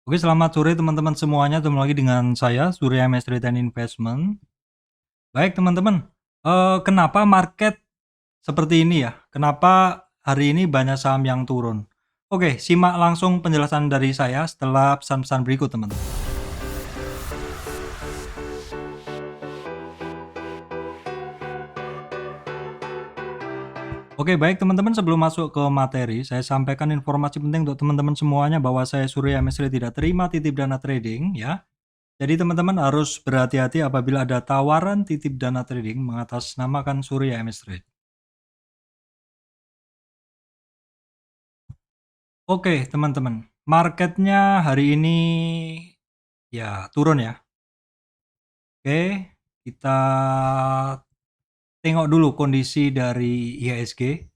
Oke, selamat sore teman-teman semuanya. Ketemu lagi dengan saya, Surya MS Trade and Investment. Baik teman-teman, kenapa market seperti ini ya? Kenapa hari ini banyak saham yang turun? Oke, simak langsung penjelasan dari saya setelah pesan-pesan berikut teman-teman. Oke, baik teman-teman, sebelum masuk ke materi, saya sampaikan informasi penting untuk teman-teman semuanya bahwa saya Surya MS Trade tidak terima titip dana trading ya. Jadi teman-teman harus berhati-hati apabila ada tawaran titip dana trading mengatasnamakan Surya MS Trade. Oke teman-teman, marketnya hari ini ya turun ya. Oke, kita tengok dulu kondisi dari IHSG.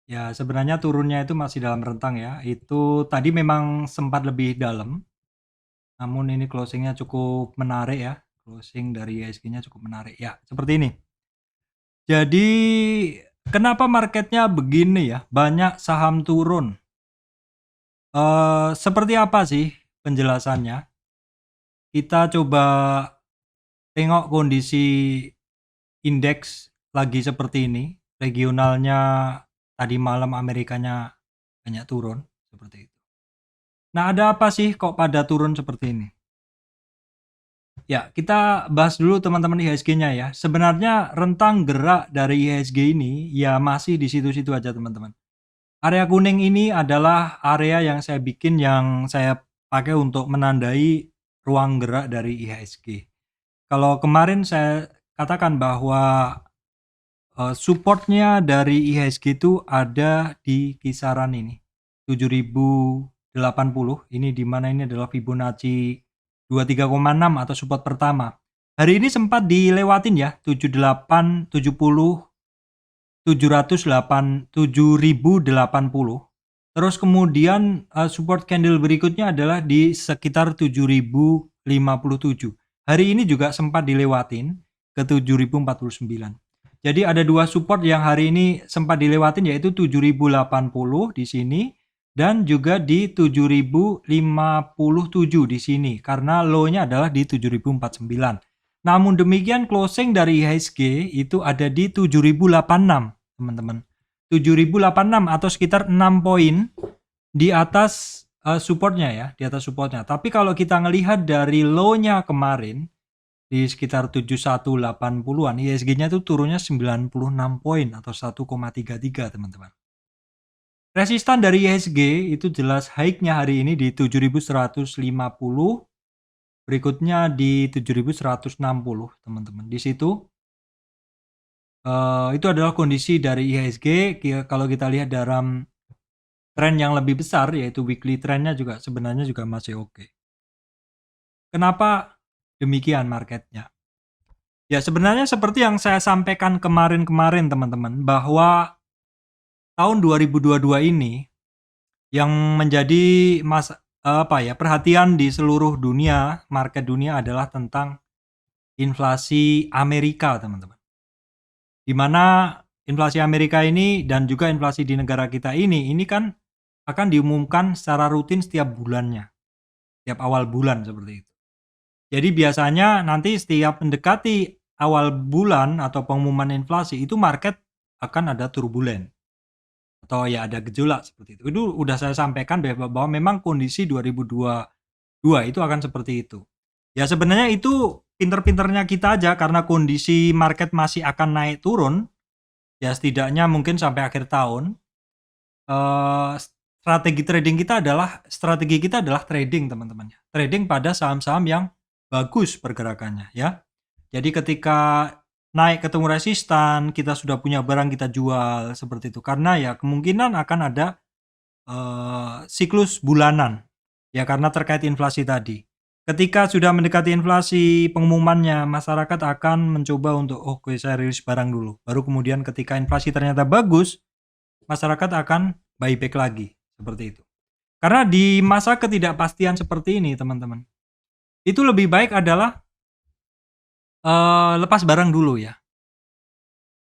Ya sebenarnya turunnya itu masih dalam rentang ya. Itu tadi memang sempat lebih dalam. Namun ini closingnya cukup menarik ya. Closing dari IHSG-nya cukup menarik ya. Seperti ini. Jadi kenapa marketnya begini ya? Banyak saham turun. Seperti apa sih penjelasannya? Kita coba tengok kondisi indeks lagi seperti ini, regionalnya tadi malam Amerikanya banyak turun, seperti itu. Nah, ada apa sih kok pada turun seperti ini? Ya, kita bahas dulu teman-teman IHSG-nya ya. Sebenarnya rentang gerak dari IHSG ini ya masih di situ-situ aja teman-teman. Area kuning ini adalah area yang saya bikin yang saya pakai untuk menandai ruang gerak dari IHSG. Kalau kemarin saya katakan bahwa supportnya dari IHSG itu ada di kisaran ini 7080. Ini di mana ini adalah Fibonacci 23,6 atau support pertama. Hari ini sempat dilewatin ya 78 70 7080. Terus kemudian support candle berikutnya adalah di sekitar 7057. Hari ini juga sempat dilewatin ke 7049. Jadi ada dua support yang hari ini sempat dilewatin yaitu 7080 di sini dan juga di 7057 di sini karena low-nya adalah di 7049. Namun demikian closing dari IHSG itu ada di 7086, teman-teman. 7086 atau sekitar 6 poin di atas supportnya ya, di atas supportnya. Tapi kalau kita ngelihat dari low-nya kemarin di sekitar 7180-an, IHSG-nya itu turunnya 96 poin atau 1,33 teman-teman. Resistan dari IHSG itu jelas high-nya hari ini di 7150, berikutnya di 7160 teman-teman. Di situ itu adalah kondisi dari IHSG. Kalau kita lihat dalam tren yang lebih besar yaitu weekly trendnya juga sebenarnya juga masih oke. Kenapa demikian marketnya? Ya sebenarnya seperti yang saya sampaikan kemarin-kemarin teman-teman bahwa tahun 2022 ini yang menjadi perhatian di seluruh dunia, market dunia adalah tentang inflasi Amerika teman-teman. Di mana inflasi Amerika ini dan juga inflasi di negara kita ini kan akan diumumkan secara rutin setiap bulannya, setiap awal bulan seperti itu. Jadi biasanya nanti setiap mendekati awal bulan atau pengumuman inflasi itu market akan ada turbulen atau ya ada gejolak seperti itu. Itu udah saya sampaikan bahwa memang kondisi 2022 itu akan seperti itu. Ya sebenarnya itu pinter-pinternya kita aja karena kondisi market masih akan naik turun. Ya setidaknya mungkin sampai akhir tahun. Strategi kita adalah trading teman-teman. Trading pada saham-saham yang bagus pergerakannya ya. Jadi ketika naik ketemu resistan, kita sudah punya barang kita jual seperti itu. Karena ya kemungkinan akan ada siklus bulanan ya karena terkait inflasi tadi. Ketika sudah mendekati inflasi pengumumannya, masyarakat akan mencoba untuk oke saya rilis barang dulu. Baru kemudian ketika inflasi ternyata bagus, masyarakat akan buyback lagi seperti itu. Karena di masa ketidakpastian seperti ini teman-teman, itu lebih baik adalah lepas barang dulu ya.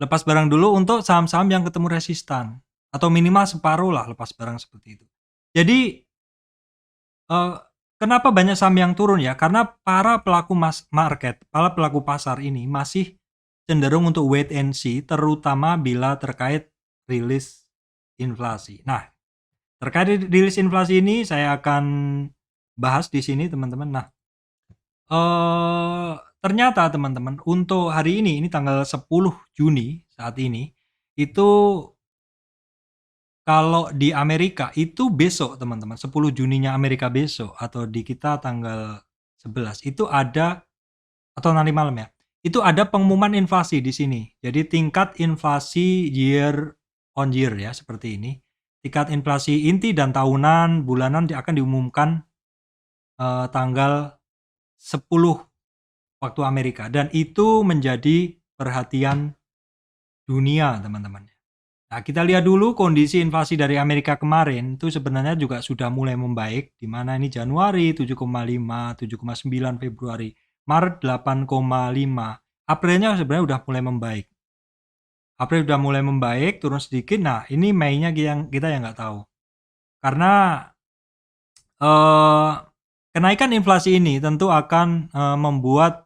Lepas barang dulu untuk saham-saham yang ketemu resistan atau minimal separuh lah lepas barang seperti itu. Jadi Eee, kenapa banyak saham yang turun ya? Karena para pelaku market, para pelaku pasar ini masih cenderung untuk wait and see, terutama bila terkait rilis inflasi. Nah, terkait rilis inflasi ini saya akan bahas di sini teman-teman. Nah, ternyata teman-teman untuk hari ini tanggal 10 Juni saat ini, itu kalau di Amerika itu besok teman-teman, 10 Juninya Amerika besok atau di kita tanggal 11 itu ada atau nanti malam ya, itu ada pengumuman inflasi di sini. Jadi tingkat inflasi year on year ya seperti ini. Tingkat inflasi inti dan tahunan, bulanan akan diumumkan tanggal 10 waktu Amerika dan itu menjadi perhatian dunia teman-teman. Nah, kita lihat dulu kondisi inflasi dari Amerika kemarin itu sebenarnya juga sudah mulai membaik, di mana ini Januari 7,5, 7,9, Februari, Maret 8,5, Aprilnya sebenarnya udah mulai membaik. April udah mulai membaik, turun sedikit. Nah, ini Mei-nya kita yang nggak tahu. Karena eh, kenaikan inflasi ini tentu akan membuat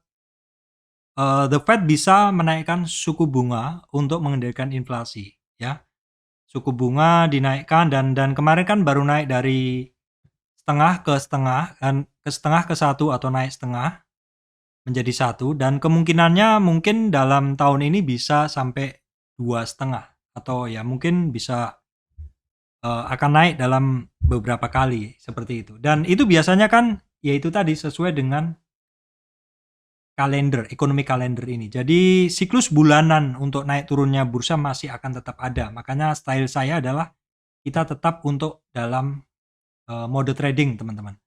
The Fed bisa menaikkan suku bunga untuk mengendalikan inflasi, ya. Suku bunga dinaikkan dan kemarin kan baru naik dari setengah ke setengah ke satu atau naik setengah menjadi satu dan kemungkinannya mungkin dalam tahun ini bisa sampai 2,5 atau ya mungkin bisa akan naik dalam beberapa kali seperti itu. Dan itu biasanya kan yaitu tadi sesuai dengan ekonomi kalender ini. Jadi siklus bulanan untuk naik turunnya bursa masih akan tetap ada. Makanya style saya adalah kita tetap untuk dalam mode trading teman-teman.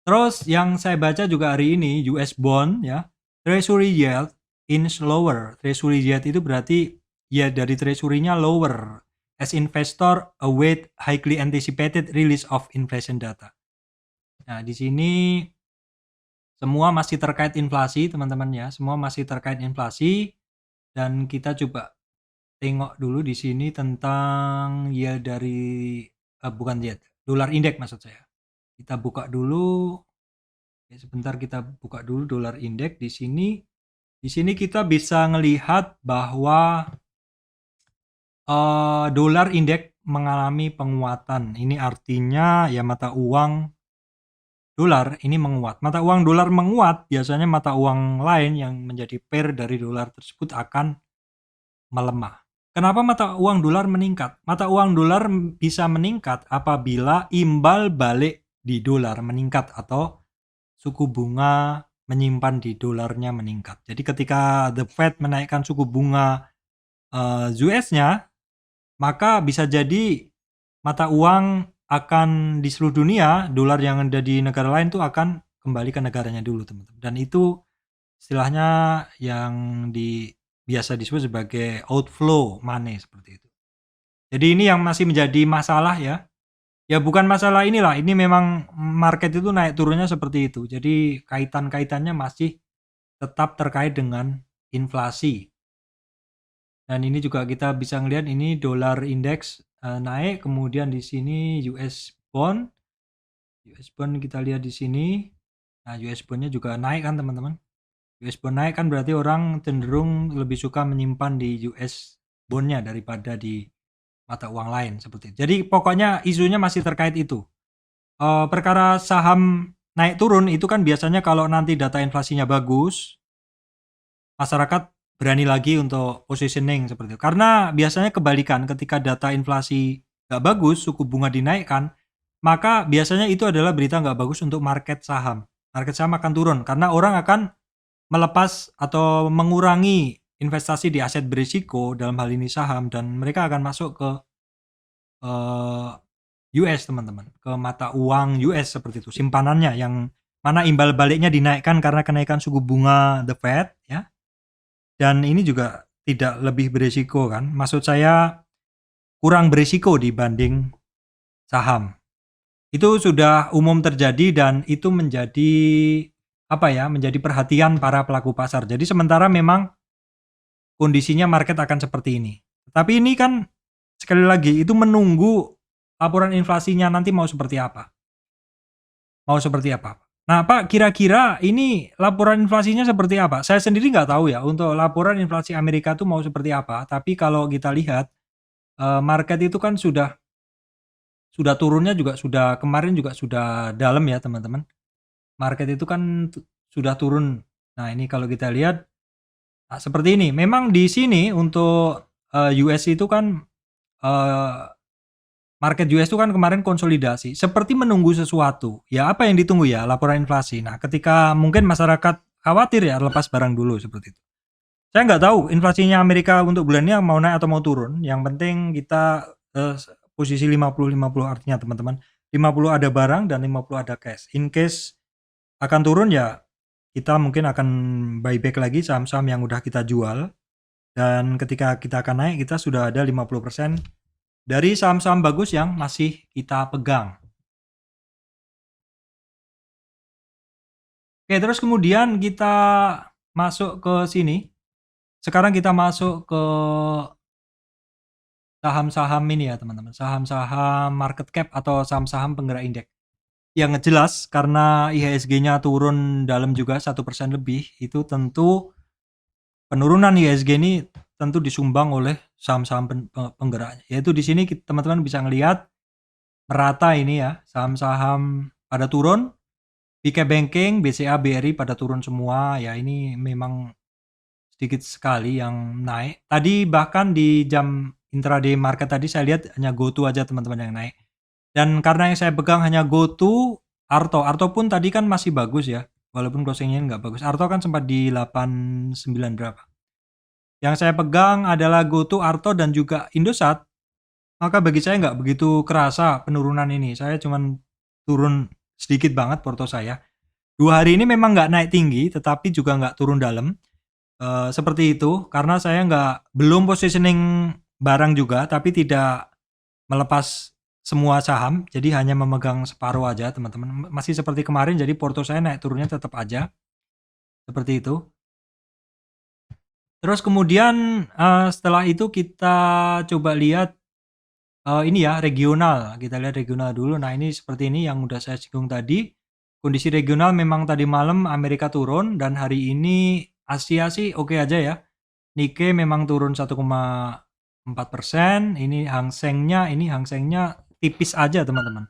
Terus yang saya baca juga hari ini US bond ya, treasury yield inch lower. Treasury yield itu berarti ya dari treasury-nya lower as investor await highly anticipated release of inflation data. Nah, di sini semua masih terkait inflasi teman-teman ya, semua masih terkait inflasi dan kita coba tengok dulu di sini tentang yield dari bukan yield, dolar indeks maksud saya. Kita buka dulu. Ya, sebentar kita buka dulu dolar indeks di sini. Di sini kita bisa melihat bahwa dolar indeks mengalami penguatan. Ini artinya ya mata uang dolar ini menguat. Mata uang dolar menguat, biasanya mata uang lain yang menjadi pair dari dolar tersebut akan melemah. Kenapa mata uang dolar meningkat? Mata uang dolar bisa meningkat apabila imbal balik di dolar meningkat atau suku bunga menyimpan di dolarnya meningkat. Jadi ketika The Fed menaikkan suku bunga US-nya, maka bisa jadi mata uang akan di seluruh dunia, dolar yang ada di negara lain tuh akan kembali ke negaranya dulu, teman-teman. Dan itu istilahnya yang biasa disebut sebagai outflow money seperti itu. Jadi ini yang masih menjadi masalah ya. Ya bukan masalah inilah, ini memang market itu naik turunnya seperti itu. Jadi kaitan-kaitannya masih tetap terkait dengan inflasi. Dan ini juga kita bisa ngelihat ini dolar indeks naik, kemudian di sini US bond. US bond kita lihat di sini. Nah, US bond-nya juga naik kan teman-teman. US bond naik kan berarti orang cenderung lebih suka menyimpan di US bond-nya daripada di mata uang lain seperti itu. Jadi pokoknya isunya masih terkait itu. Perkara saham naik turun itu kan biasanya kalau nanti data inflasinya bagus, masyarakat berani lagi untuk positioning seperti itu. Karena biasanya kebalikan ketika data inflasi nggak bagus, suku bunga dinaikkan, maka biasanya itu adalah berita nggak bagus untuk market saham. Market saham akan turun karena orang akan melepas atau mengurangi investasi di aset berisiko dalam hal ini saham dan mereka akan masuk ke US teman-teman, ke mata uang US seperti itu, simpanannya yang mana imbal baliknya dinaikkan karena kenaikan suku bunga The Fed ya. Dan ini juga tidak lebih berisiko kan, maksud saya kurang berisiko dibanding saham. Itu sudah umum terjadi dan itu menjadi menjadi perhatian para pelaku pasar. Jadi sementara memang kondisinya market akan seperti ini. Tapi ini kan sekali lagi itu menunggu laporan inflasinya nanti mau seperti apa. mau seperti apa. Nah, Pak, kira-kira ini laporan inflasinya seperti apa? Saya sendiri nggak tahu ya untuk laporan inflasi Amerika tuh mau seperti apa, tapi kalau kita lihat, market itu kan sudah turunnya juga sudah kemarin juga sudah dalam ya, teman-teman. Market itu kan sudah turun. Nah, ini kalau kita lihat, seperti ini. Memang di sini untuk, US itu kan, eee, market US itu kan kemarin konsolidasi, seperti menunggu sesuatu. Ya apa yang ditunggu ya? Laporan inflasi. Nah, ketika mungkin masyarakat khawatir ya lepas barang dulu seperti itu. Saya nggak tahu inflasinya Amerika untuk bulan ini mau naik atau mau turun, yang penting kita, posisi 50-50 artinya teman-teman, 50 ada barang dan 50 ada cash. In case akan turun ya kita mungkin akan buyback lagi saham-saham yang udah kita jual, dan ketika kita akan naik kita sudah ada 50% dari saham-saham bagus yang masih kita pegang. Oke, terus kemudian kita masuk ke sini. Sekarang kita masuk ke saham-saham ini ya teman-teman, saham-saham market cap atau saham-saham penggerak indeks. Yang jelas karena IHSG-nya turun dalam juga 1% lebih, itu tentu penurunan IHSG ini tentu disumbang oleh saham-saham penggeraknya. Yaitu di sini teman-teman bisa ngelihat merata ini ya, saham-saham pada turun, BK Banking, BCA, BRI pada turun semua. Ya ini memang sedikit sekali yang naik. Tadi bahkan di jam intraday market tadi saya lihat hanya GoTo aja teman-teman yang naik. Dan karena yang saya pegang hanya GoTo, Arto pun tadi kan masih bagus ya, walaupun closing-nya nggak bagus. Arto kan sempat di 89 berapa. Yang saya pegang adalah GoTo, Arto, dan juga Indosat. Maka bagi saya nggak begitu kerasa penurunan ini. Saya cuman turun sedikit banget porto saya. 2 hari ini memang nggak naik tinggi, tetapi juga nggak turun dalam. Seperti itu, karena saya belum positioning barang juga, tapi tidak melepas semua saham, jadi hanya memegang separuh aja teman-teman. Masih seperti kemarin, jadi porto saya naik turunnya tetap aja, seperti itu. Terus kemudian, setelah itu kita coba lihat, ini ya regional, kita lihat regional dulu. Nah ini seperti ini yang udah saya singgung tadi, kondisi regional memang tadi malam Amerika turun dan hari ini Asia sih oke aja ya. Nikkei memang turun 1,4%, ini Hang Seng-nya tipis aja teman-teman.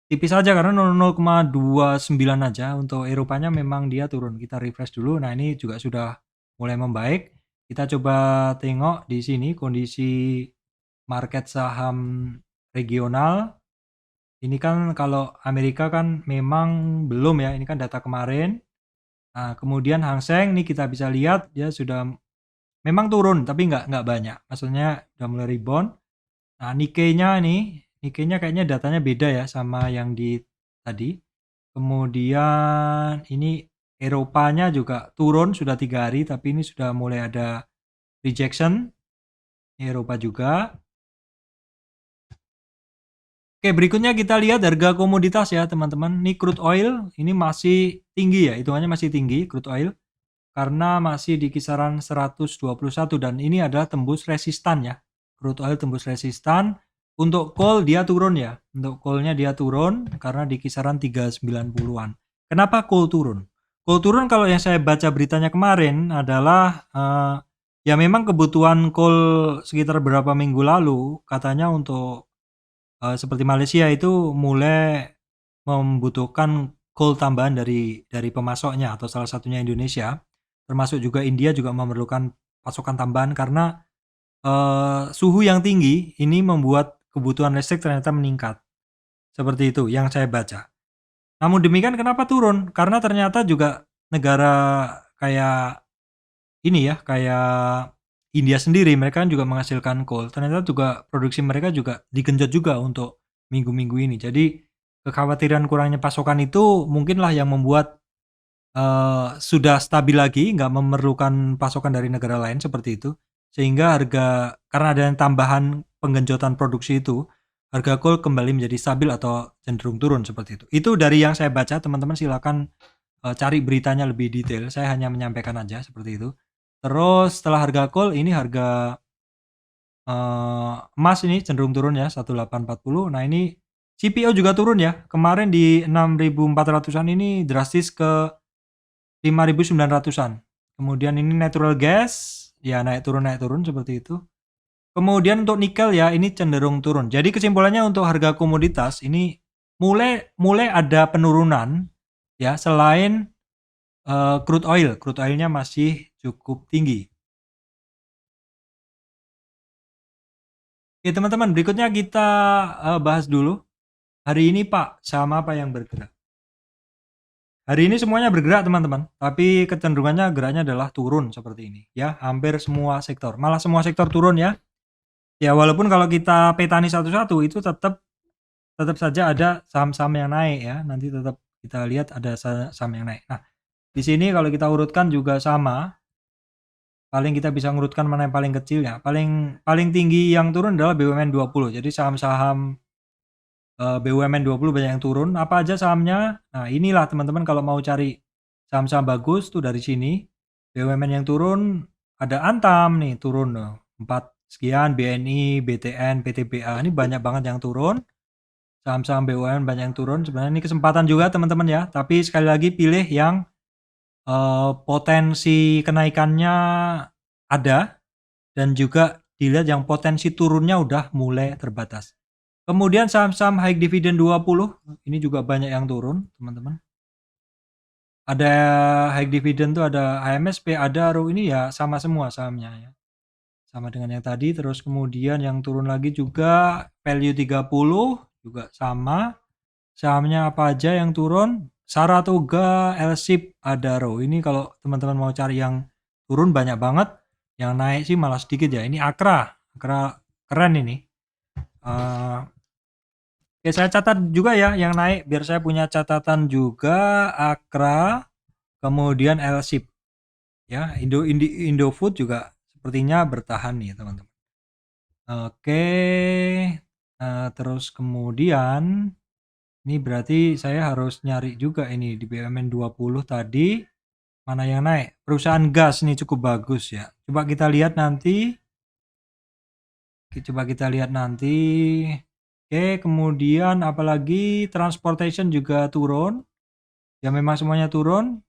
Tipis aja karena 0,29 aja, untuk Eropanya memang dia turun. Kita refresh dulu. Nah, ini juga sudah mulai membaik. Kita coba tengok di sini kondisi market saham regional. Ini kan kalau Amerika kan memang belum ya, ini kan data kemarin. Nah, kemudian Hang Seng ini kita bisa lihat dia sudah memang turun tapi nggak banyak. Maksudnya udah mulai rebound. Nah, Nikkei-nya kayaknya datanya beda ya sama yang di tadi. Kemudian ini Eropanya juga turun sudah 3 hari, tapi ini sudah mulai ada rejection. Ini Eropa juga. Oke, berikutnya kita lihat harga komoditas ya teman-teman. Ini crude oil, ini masih tinggi ya, hitungannya masih tinggi crude oil. Karena masih di kisaran 121 dan ini adalah tembus resistan ya. Crude oil tembus resistan. Untuk coal dia turun ya. Untuk coalnya dia turun karena di kisaran 390-an. Kenapa coal turun? Coal turun kalau yang saya baca beritanya kemarin adalah ya memang kebutuhan coal sekitar beberapa minggu lalu katanya untuk seperti Malaysia itu mulai membutuhkan coal tambahan dari pemasoknya atau salah satunya Indonesia. Termasuk juga India juga memerlukan pasokan tambahan karena, suhu yang tinggi ini membuat kebutuhan listrik ternyata meningkat. Seperti itu yang saya baca. Namun demikian kenapa turun? Karena ternyata juga negara kayak ini ya, kayak India sendiri mereka kan juga menghasilkan coal. Ternyata juga produksi mereka juga digenjot juga untuk minggu-minggu ini. Jadi kekhawatiran kurangnya pasokan itu mungkinlah yang membuat sudah stabil lagi, nggak memerlukan pasokan dari negara lain seperti itu, sehingga karena adanya tambahan penggenjotan produksi itu, harga coal kembali menjadi stabil atau cenderung turun seperti itu. Itu dari yang saya baca, teman-teman silakan, cari beritanya lebih detail, saya hanya menyampaikan aja seperti itu. Terus setelah harga coal, ini harga, emas ini cenderung turun ya, 1840. Nah ini CPO juga turun ya. Kemarin di 6.400-an ini drastis ke 5.900-an. Kemudian ini natural gas, ya naik turun seperti itu. Kemudian untuk nikel ya ini cenderung turun. Jadi kesimpulannya untuk harga komoditas ini mulai ada penurunan ya selain crude oil. Crude oilnya masih cukup tinggi. Oke teman-teman, berikutnya kita bahas dulu. Hari ini Pak, saham apa yang bergerak? Hari ini semuanya bergerak teman-teman, tapi kecenderungannya geraknya adalah turun seperti ini ya, hampir semua sektor. Malah semua sektor turun ya. Ya walaupun kalau kita petani satu-satu itu tetap saja ada saham-saham yang naik ya. Nanti tetap kita lihat ada saham yang naik. Nah, di sini kalau kita urutkan juga sama. Paling kita bisa ngurutkan mana yang paling kecil ya. Paling tinggi yang turun adalah BUMN 20. Jadi saham-saham BUMN 20 banyak yang turun. Apa aja sahamnya? Nah, inilah teman-teman kalau mau cari saham-saham bagus tuh dari sini. BUMN yang turun ada Antam nih turun 4 sekian, BNI, BTN, PTBA. Ini banyak banget yang turun. Saham-saham BUMN banyak yang turun. Sebenarnya ini kesempatan juga teman-teman ya. Tapi sekali lagi pilih yang potensi kenaikannya ada dan juga dilihat yang potensi turunnya udah mulai terbatas. Kemudian saham-saham high dividend 20 ini juga banyak yang turun, teman-teman. Ada high dividend tuh ada HMSP, Adaro, ini ya sama semua sahamnya ya. Sama dengan yang tadi, terus kemudian yang turun lagi juga value 30 juga sama. Sahamnya apa aja yang turun? Saratoga, Elsip, Adaro. Ini kalau teman-teman mau cari yang turun banyak banget, yang naik sih malah sedikit ya. Ini Akra keren ini. Oke, saya catat juga ya yang naik biar saya punya catatan juga. Akra, kemudian Elsip. Ya, Indofood juga sepertinya bertahan nih, teman-teman. Oke. Terus kemudian ini berarti saya harus nyari juga ini di BUMN 20 tadi mana yang naik. Perusahaan gas nih cukup bagus ya. Coba kita lihat nanti. Oke, kemudian apalagi transportation juga turun. Ya memang semuanya turun.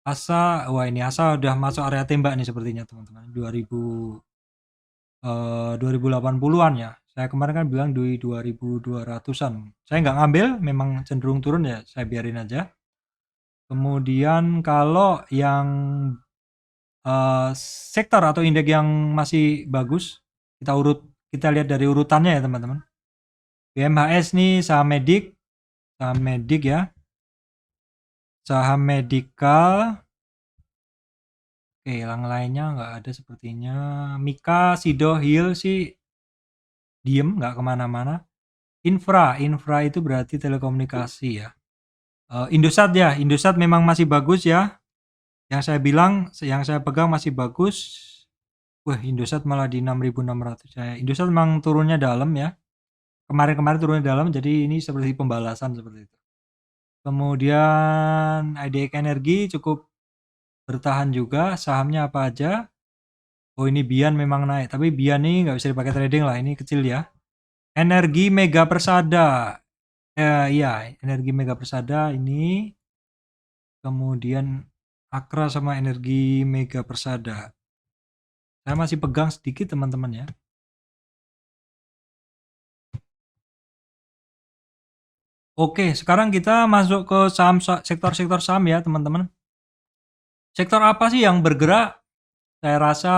Wah ini Asa udah masuk area tembak nih sepertinya teman-teman. 2080-an ya. Saya kemarin kan bilang di 2200-an. Saya nggak ngambil, memang cenderung turun ya, saya biarin aja. Kemudian kalau yang sektor atau indeks yang masih bagus, kita lihat dari urutannya ya teman-teman. BMHS nih saham medik ya. Saham medikal. Oke, yang lainnya nggak ada sepertinya. Mika, Sido, Hill sih diem, nggak kemana-mana. Infra itu berarti telekomunikasi ya. Indosat ya, Indosat memang masih bagus ya. Yang saya bilang, yang saya pegang masih bagus. Wah, Indosat malah di 6.600 ya. Indosat memang turunnya dalam ya. Kemarin turunnya dalam, jadi ini seperti pembalasan seperti itu. Kemudian IDX Energi cukup bertahan juga. Sahamnya apa aja? Oh ini Bian memang naik, tapi Bian ini nggak bisa dipakai trading lah, ini kecil ya. Energi Mega Persada. Iya, Energi Mega Persada ini. Kemudian Akra sama Energi Mega Persada. Saya masih pegang sedikit teman-teman ya. Oke, sekarang kita masuk ke sektor-sektor saham ya teman-teman. Sektor apa sih yang bergerak? Saya rasa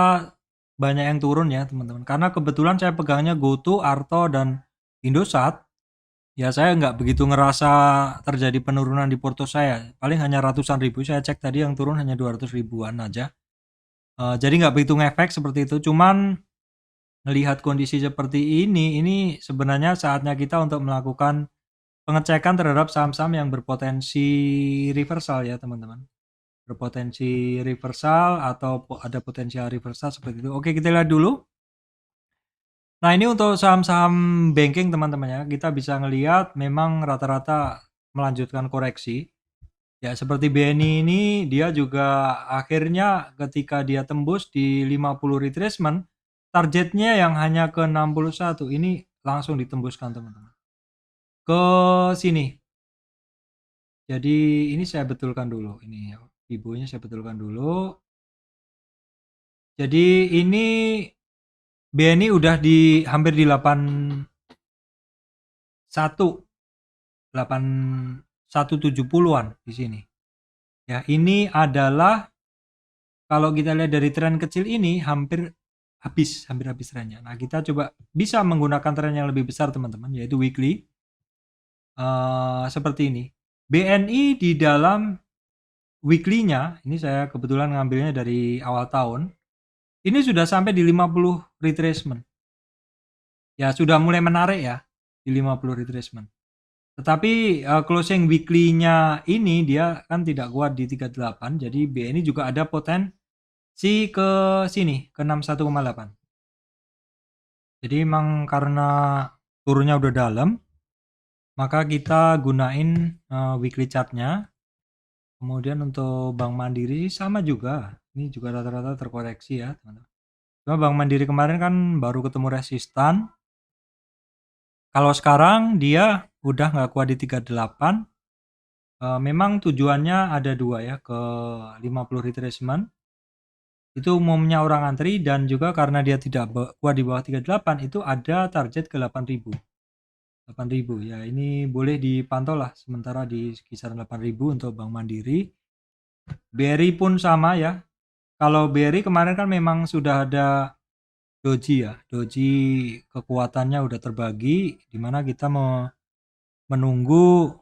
banyak yang turun ya teman-teman. Karena kebetulan saya pegangnya GoTo, Arto, dan Indosat. Ya saya nggak begitu ngerasa terjadi penurunan di porto saya. Paling hanya ratusan ribu. Saya cek tadi yang turun hanya 200 ribuan aja. Jadi nggak begitu ngefek seperti itu. Cuman melihat kondisi seperti ini sebenarnya saatnya kita untuk melakukan pengecekan terhadap saham-saham yang berpotensi reversal ya teman-teman. Berpotensi reversal atau ada potensial reversal seperti itu. Oke, kita lihat dulu. Nah, ini untuk saham-saham banking teman-teman ya. Kita bisa ngelihat memang rata-rata melanjutkan koreksi. Ya, seperti BNI ini dia juga akhirnya ketika dia tembus di 50 retracement, targetnya yang hanya ke 61 ini langsung ditembuskan teman-teman. ke sini. Jadi ini saya betulkan dulu, ini Fibo-nya saya betulkan dulu. Jadi ini BNI udah di hampir di 8170-an di sini. Ya, ini adalah kalau kita lihat dari tren kecil ini hampir habis trennya. Nah, kita coba bisa menggunakan tren yang lebih besar teman-teman, yaitu weekly. Seperti ini. BNI di dalam weekly-nya, ini saya kebetulan ngambilnya dari awal tahun, ini sudah sampai di 50 retracement. Ya, sudah mulai menarik ya di 50 retracement. Tetapi closing weekly-nya ini dia kan tidak kuat di 38, jadi BNI juga ada potensi ke sini, ke 61,8. Jadi memang karena turunnya udah dalam, maka kita gunain weekly chart-nya. Kemudian untuk Bank Mandiri sama juga. Ini juga rata-rata terkoreksi ya, teman-teman. Cuma Bank Mandiri kemarin kan baru ketemu resistan. Kalau sekarang dia udah nggak kuat di 38. Memang tujuannya ada dua ya, ke 50 retracement. Itu umumnya orang antri dan juga karena dia tidak kuat di bawah 38 itu ada target ke 8.000. 8.000 ya, ini boleh dipantau lah sementara di kisaran 8.000 untuk Bank Mandiri. BRI pun sama ya. Kalau BRI kemarin kan memang sudah ada doji ya. Doji kekuatannya udah terbagi di mana kita mau menunggu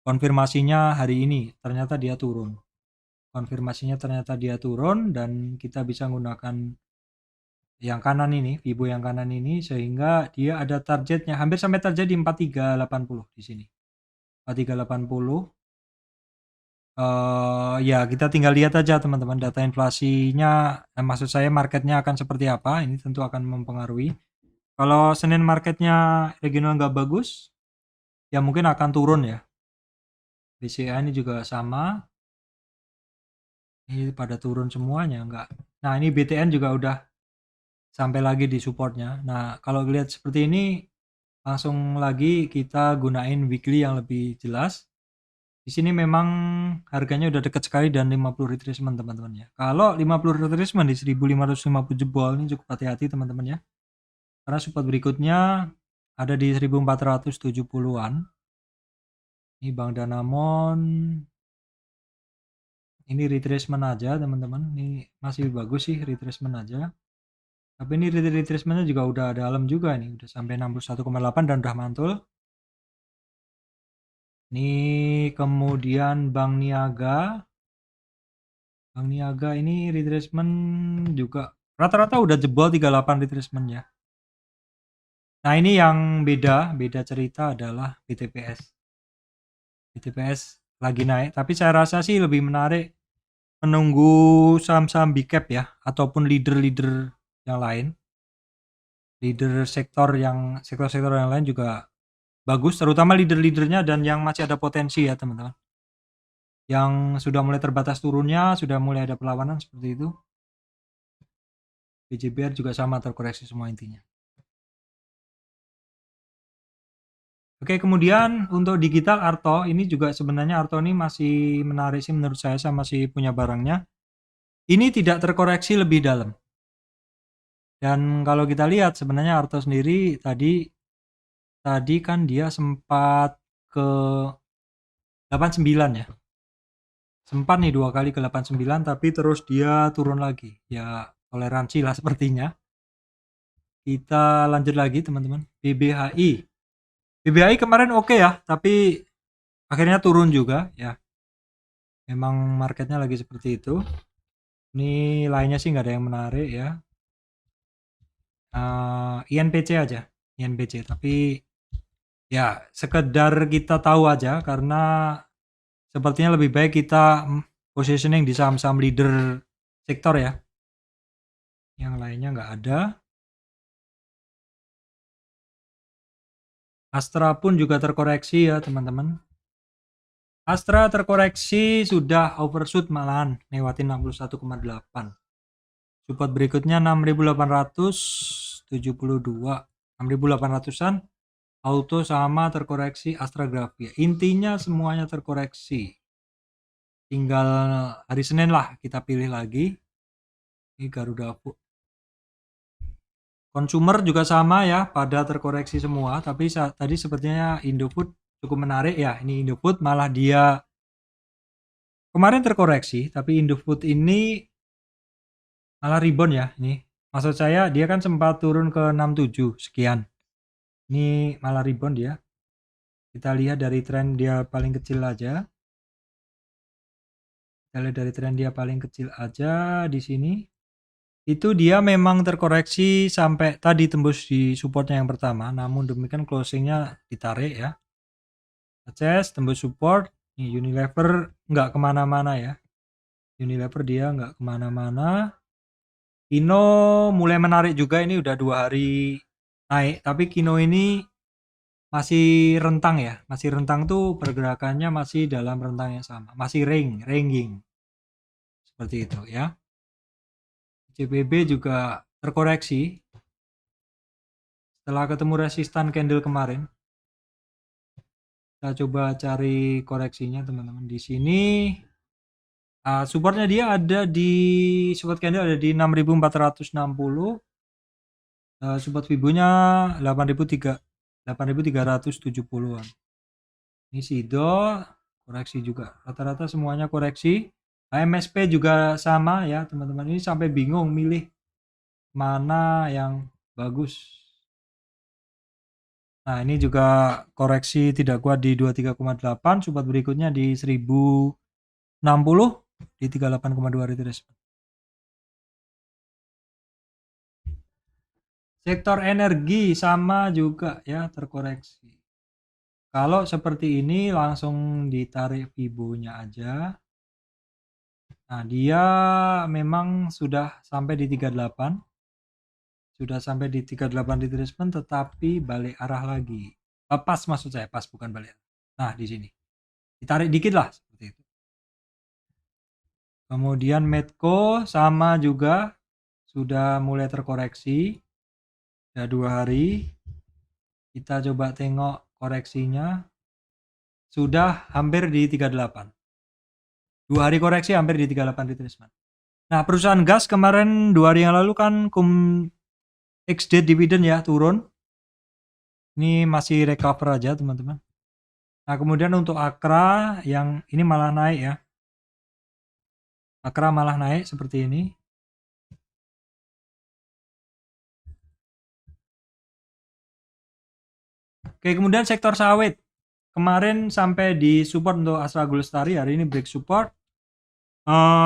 konfirmasinya hari ini. Ternyata dia turun. Konfirmasinya ternyata dia turun dan kita bisa menggunakan yang kanan ini, Fibo yang kanan ini sehingga dia ada targetnya hampir sampai target di 4380 di sini. 4380. Ya kita tinggal lihat aja teman-teman data inflasinya, maksud saya marketnya akan seperti apa, ini tentu akan mempengaruhi. Kalau Senin marketnya regional nggak bagus, ya mungkin akan turun ya. BCA ini juga sama, ini pada turun semuanya nggak. Nah ini BTN juga udah sampai lagi di supportnya. Nah kalau lihat seperti ini, langsung lagi kita gunain weekly yang lebih jelas. Di sini memang harganya udah dekat sekali dan 50 retracement teman-teman ya. Kalau 50 retracement di 1550 jebol ini cukup hati-hati teman-teman ya. Karena support berikutnya ada di 1470-an. Ini Bank Danamon. Ini retracement aja teman-teman. Ini masih bagus sih retracement aja. Tapi ini retracementnya juga udah dalam juga nih. Udah sampai 61,8 dan udah mantul. Ini kemudian Bank Niaga. Bank Niaga ini retracement juga rata-rata udah jebol 38 retracement ya. Nah ini yang beda cerita adalah BTPS. BTPS lagi naik, tapi saya rasa sih lebih menarik menunggu saham-saham big cap ya, ataupun leader-leader yang lain. Leader sektor yang lain juga bagus, terutama leader-leadernya dan yang masih ada potensi ya teman-teman. Yang sudah mulai terbatas turunnya, sudah mulai ada perlawanan seperti itu. BJBR juga sama terkoreksi semua intinya. Oke, kemudian untuk digital Arto, ini juga sebenarnya Arto ini masih menarik sih menurut saya masih punya barangnya. Ini tidak terkoreksi lebih dalam. Dan kalau kita lihat sebenarnya Arto sendiri tadi kan dia sempat ke 89 ya. Sempat nih 2 kali ke 89 tapi terus dia turun lagi. Ya toleransi lah sepertinya. Kita lanjut lagi teman-teman. BBHI. BBHI kemarin oke ya, tapi akhirnya turun juga ya. Memang marketnya lagi seperti itu. Ini lainnya sih nggak ada yang menarik ya. INPC aja, INPC. Tapi ya sekedar kita tahu aja karena sepertinya lebih baik kita positioning di saham-saham leader sektor ya. Yang lainnya nggak ada. Astra pun juga terkoreksi ya teman-teman. Astra terkoreksi sudah overshoot malahan lewatin 61,8. Support berikutnya 6.872, 6.800-an. Auto sama terkoreksi Astragrafia. Intinya semuanya terkoreksi. Tinggal hari Senin lah kita pilih lagi. Ini Garuda Food. Consumer juga sama ya, pada terkoreksi semua. Tapi tadi sepertinya Indofood cukup menarik ya. Ini Indofood malah dia kemarin terkoreksi, tapi Indofood ini malah rebound ya. Ini maksud saya dia kan sempat turun ke 67 sekian. Ini malah rebound dia. Kita lihat dari tren dia paling kecil aja. Kita lihat dari tren dia paling kecil aja di sini. Itu dia memang terkoreksi sampai tadi tembus di supportnya yang pertama. Namun demikian closingnya ditarik ya. Access tembus support. Nih Unilever nggak kemana-mana ya. Unilever dia nggak kemana-mana. Kino mulai menarik juga, ini udah 2 hari naik. Tapi Kino ini masih rentang ya. Masih rentang tuh pergerakannya masih dalam rentang yang sama. Masih ranging. Seperti itu ya. CPB juga terkoreksi setelah ketemu resistan candle kemarin. Kita coba cari koreksinya teman-teman. Di sini supportnya dia ada di support candle ada di 6.460. Support Fibonya 8.370-an. Ini Sido koreksi juga. Rata-rata semuanya koreksi. MSP juga sama ya teman-teman. Ini sampai bingung milih mana yang bagus. Nah, ini juga koreksi tidak kuat di 23,8, support berikutnya di 1060 di 38,2 retracement. Sektor energi sama juga ya terkoreksi. Kalau seperti ini langsung ditarik Fibonya aja. Nah, dia memang sudah sampai di 38. Sudah sampai di 38 retracement tetapi balik arah lagi. Pas maksud saya, pas bukan balik. Nah, di sini. Ditarik dikit lah seperti itu. Kemudian Medco sama juga sudah mulai terkoreksi. Sudah 2 hari. Kita coba tengok koreksinya. Sudah hampir di 38. 2 hari koreksi hampir di 38 retracement. Nah, perusahaan gas kemarin 2 hari yang lalu kan ex-date dividend ya turun. Ini masih recover aja teman-teman. Nah, kemudian untuk Akra yang ini malah naik ya. Akra malah naik seperti ini. Oke, kemudian sektor sawit. Kemarin sampai di support untuk Astra Gulestari, hari ini break support.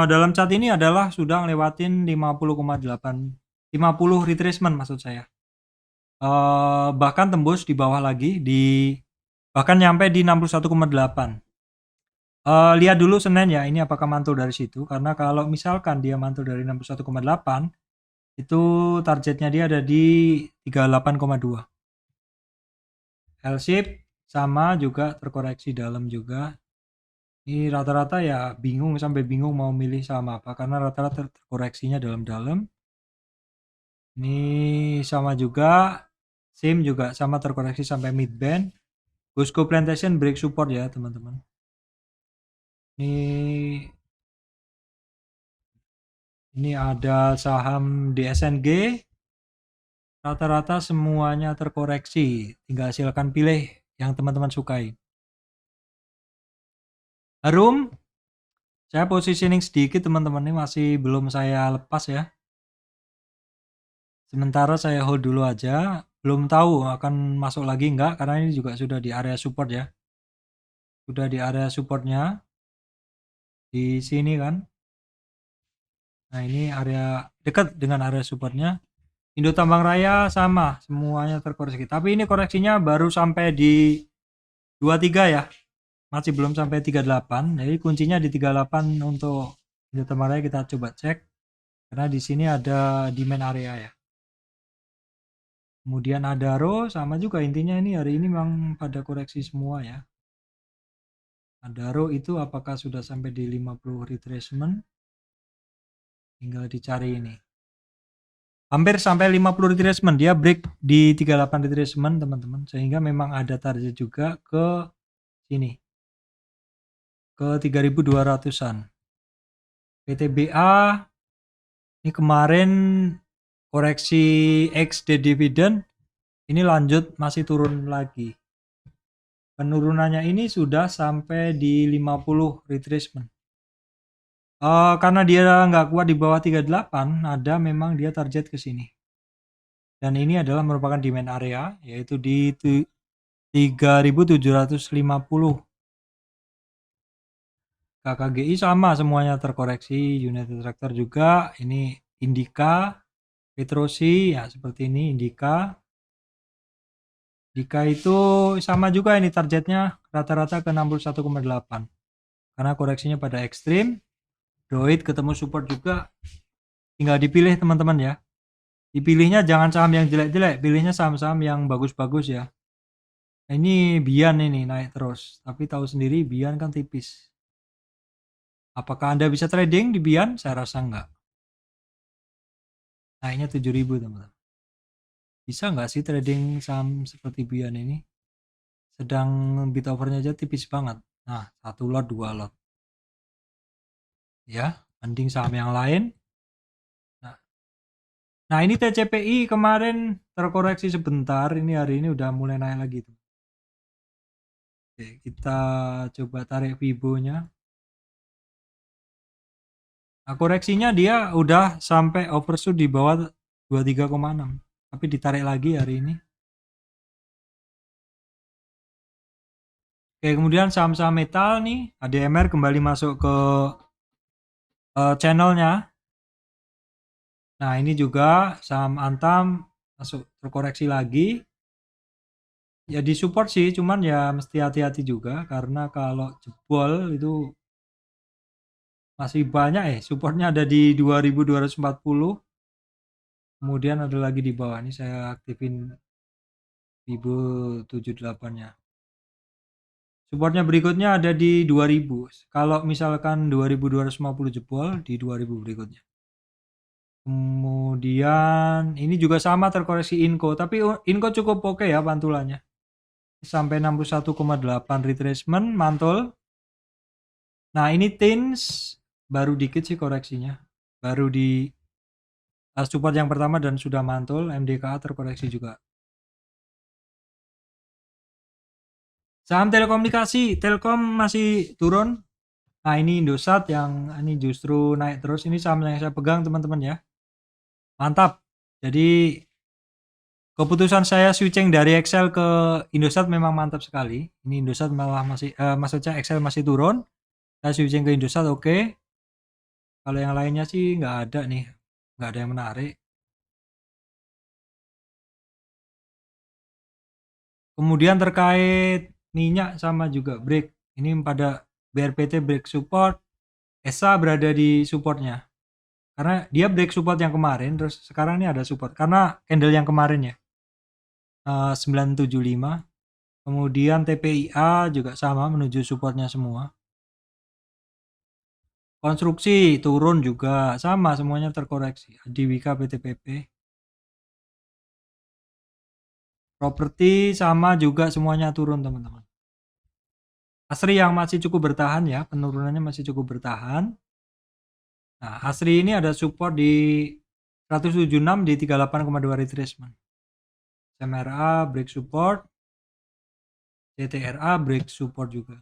Dalam chart ini adalah sudah ngelewatin 50,8, 50 retracement maksud saya. Bahkan tembus di bawah lagi bahkan nyampe di 61,8. Lihat dulu Senin ya, ini apakah mantul dari situ, karena kalau misalkan dia mantul dari 61,8 itu targetnya dia ada di 38,2. L-shape sama juga terkoreksi dalam juga. Ini rata-rata ya bingung, sampai bingung mau milih sama apa karena rata-rata terkoreksinya dalam-dalam. Ini sama juga, SIM juga sama terkoreksi sampai mid band. Bosco Plantation break support ya teman-teman. Ini ada saham DSNG. Rata-rata semuanya terkoreksi, tinggal silakan pilih yang teman-teman sukai. Harum, saya positioning sedikit teman-teman, ini masih belum saya lepas ya. Sementara saya hold dulu aja, belum tahu akan masuk lagi enggak, karena ini juga sudah di area support ya. Sudah di area supportnya, di sini kan. Nah, ini area dekat dengan area supportnya. Indo Tambang Raya sama, semuanya terkoreksi. Tapi ini koreksinya baru sampai di 23 ya. Masih belum sampai 38. Jadi kuncinya di 38 untuk Indo Tambang Raya, kita coba cek. Karena di sini ada demand area ya. Kemudian Adaro sama juga, intinya ini hari ini memang pada koreksi semua ya. Adaro itu apakah sudah sampai di 50 retracement? Tinggal dicari ini. hampir sampai 50 retracement, dia break di 38 retracement teman-teman, sehingga memang ada target juga ke sini, ke 3200-an. PTBA ini kemarin koreksi XD dividend, ini lanjut masih turun lagi. Penurunannya ini sudah sampai di 50 retracement. Karena dia nggak kuat di bawah 38, ada memang dia target ke sini. Dan ini adalah merupakan demand area, yaitu di 3750. KKGI sama semuanya terkoreksi, United Tractor juga, ini Indika, Petrosi ya seperti ini Indika. Indika itu sama juga, ini targetnya rata-rata ke 61,8. Karena koreksinya pada ekstrim. Doit ketemu support juga, tinggal dipilih teman-teman ya. Dipilihnya jangan saham yang jelek-jelek, pilihnya saham-saham yang bagus-bagus ya. Ini Bian ini naik terus, tapi tahu sendiri Bian kan tipis. Apakah Anda bisa trading di Bian? Saya rasa enggak. Naiknya 7.000 teman-teman. Bisa nggak sih trading saham seperti Bian ini? Sedang bid overnya aja tipis banget. Nah, 1 lot, 2 lot. Ya, mending saham yang lain. Nah, ini TCPI kemarin terkoreksi sebentar, ini hari ini udah mulai naik lagi tuh. Oke, kita coba tarik Fibo-nya. Nah, koreksinya dia udah sampai overshoot di bawah 23,6, tapi ditarik lagi hari ini. Oke, kemudian saham-saham metal nih, ADMR kembali masuk ke channelnya. Nah, ini juga saham Antam masuk terkoreksi lagi. Ya di support sih, cuman ya mesti hati-hati juga karena kalau jebol itu masih banyak supportnya ada di 2240. Kemudian ada lagi di bawah, ini saya aktifin Fibo 78-nya. Supportnya berikutnya ada di 2000. Kalau misalkan 2250 jebol, di 2000 berikutnya. Kemudian ini juga sama terkoreksi Inco, tapi Inco cukup oke ya pantulannya. Sampai 61,8 retracement mantul. Nah, ini Tins baru dikit sih koreksinya. Baru di support yang pertama dan sudah mantul. MDKA terkoreksi juga. Saham telekomunikasi, Telkom masih turun. Nah, ini Indosat yang ini justru naik terus. Ini saham yang saya pegang teman-teman ya. Mantap. Jadi keputusan saya switching dari Excel ke Indosat memang mantap sekali. Ini Indosat malah masih maksudnya Excel masih turun. Saya switching ke Indosat oke. Kalau yang lainnya sih nggak ada nih. Nggak ada yang menarik. Kemudian terkait minyak sama juga break. Ini pada BRPT break support. ESA berada di supportnya. Karena dia break support yang kemarin, terus sekarang ini ada support. Karena candle yang kemarin ya. 975. Kemudian TPIA juga sama menuju supportnya semua. Konstruksi turun juga sama semuanya terkoreksi. Adiwika PTPP. Properti sama juga semuanya turun teman-teman. Asri yang masih cukup bertahan ya, penurunannya masih cukup bertahan. Nah, Asri ini ada support di 176 di 38,2 retracement. SMRA break support. CTRA break support juga.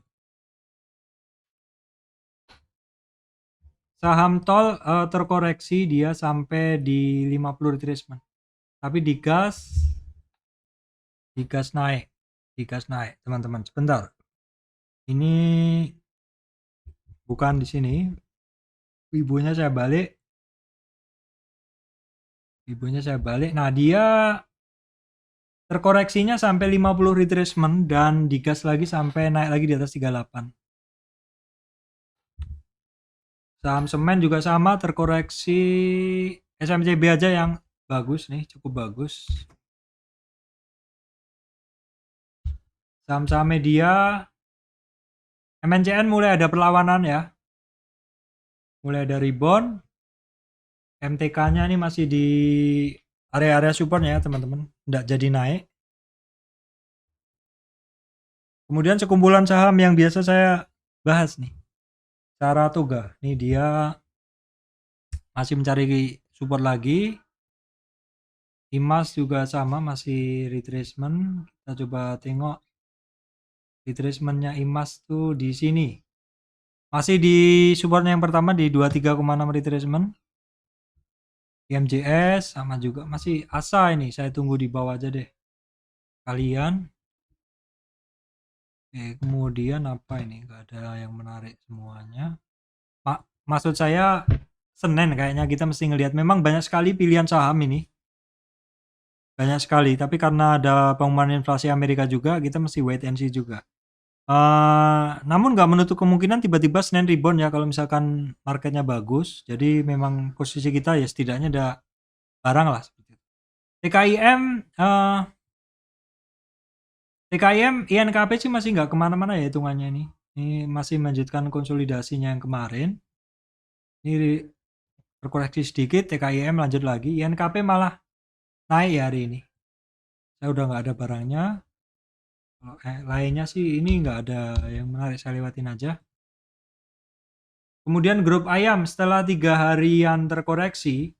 Saham tol terkoreksi dia sampai di 50 retracement. Tapi di gas naik. Di gas naik, teman-teman. Sebentar. Ini bukan di sini. Ibunya saya balik. Nah, dia terkoreksinya sampai 50 retracement dan digas lagi sampai naik lagi di atas 38. Saham semen juga sama terkoreksi. SMCB aja yang bagus nih, cukup bagus. Saham-saham media MNCN mulai ada perlawanan ya. Mulai ada rebound. MTK-nya ini masih di area-area supportnya ya teman-teman, nggak jadi naik. Kemudian sekumpulan saham yang biasa saya bahas nih, Saratoga. Nih dia masih mencari support lagi. IMAS juga sama, masih retracement. Kita coba tengok retracementnya IMAS tuh di sini. Masih di supportnya yang pertama di 23,6 retracement. IMJS sama juga, masih ASA ini. Saya tunggu di bawah aja deh. Kalian. Kemudian apa ini? Gak ada yang menarik semuanya. Maksud saya Senin kayaknya kita mesti ngelihat. Memang banyak sekali pilihan saham ini. Banyak sekali. Tapi karena ada pengumuman inflasi Amerika juga, kita mesti wait and see juga. Namun nggak menutup kemungkinan tiba-tiba Senin rebound ya kalau misalkan marketnya bagus. Jadi memang posisi kita ya setidaknya ada barang lah seperti itu. TKIM INKP sih masih nggak kemana-mana ya hitungannya ini. Ini masih melanjutkan konsolidasinya yang kemarin. Ini berkoreksi sedikit, TKIM lanjut lagi. INKP malah naik ya hari ini. Saya udah nggak ada barangnya. Lainnya sih ini nggak ada yang menarik, saya lewatin aja. Kemudian grup ayam setelah 3 harian terkoreksi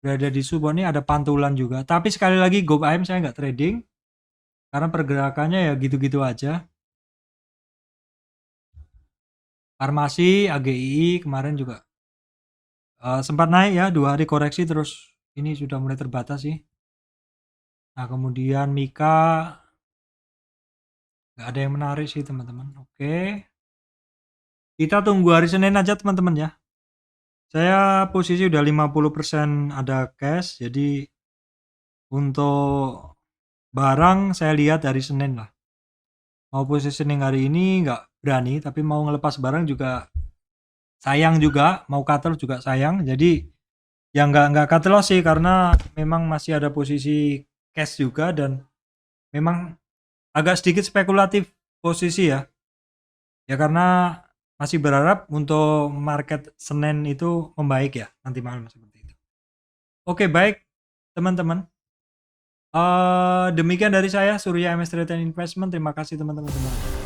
berada di support ini ada pantulan juga. Tapi sekali lagi grup ayam saya nggak trading karena pergerakannya ya gitu-gitu aja. Farmasi, AGII kemarin juga sempat naik ya 2 hari koreksi terus ini sudah mulai terbatas sih. Nah kemudian Mika nggak ada yang menarik sih teman-teman. Oke. Kita tunggu hari Senin aja teman-teman ya. Saya posisi udah 50% ada cash, jadi untuk barang saya lihat hari Senin lah. Mau positioning hari ini nggak berani, tapi mau ngelepas barang juga sayang juga, mau cutter juga sayang. Jadi ya nggak cut loss sih karena memang masih ada posisi cash juga dan memang agak sedikit spekulatif posisi ya. Ya karena masih berharap untuk market Senin itu membaik ya nanti malam seperti itu. Oke, baik teman-teman. Demikian dari saya Surya MS Trade and Investment. Terima kasih teman-teman semua.